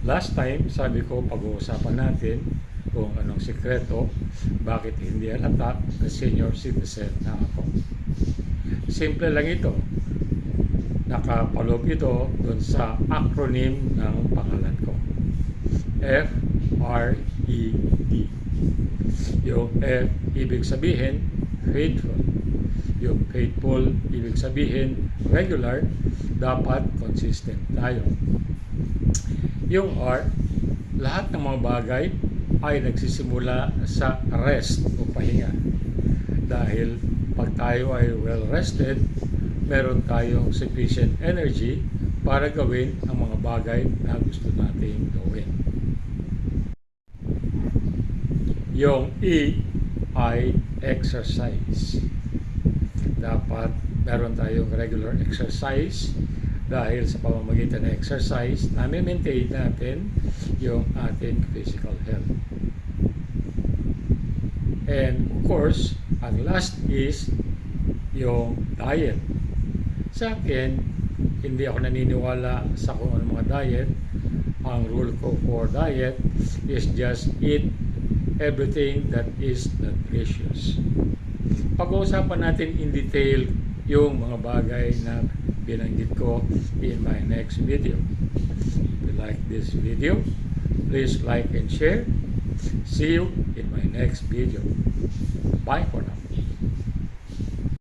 Last time, sabi ko, pag-uusapan natin kung anong sikreto, bakit hindi halata na senior citizen na ako. Simple lang ito. Nakapaloob ito dun sa acronym ng pangalan ko. FRED. Yung F, ibig sabihin, faithful. Yung faithful, ibig sabihin, regular, dapat consistent tayo. Yung R, lahat ng mga bagay ay nagsisimula sa rest o pahinga. Dahil pag tayo ay well rested, meron tayong sufficient energy para gawin ang mga bagay na gusto nating gawin. Yung E ay exercise. Dapat meron tayong regular exercise dahil sa pamamagitan ng exercise, nami-maintain natin yung ating physical health. And of course, ang last is yung diet. Sa akin, hindi ako naniniwala sa kung ano mga diet. Ang rule ko for diet is just eat everything that is nutritious. Pag-uusapan natin in detail yung mga bagay na binanggit ko in my next video. If you like this video, please like and share. See you in my next video. Bye for now.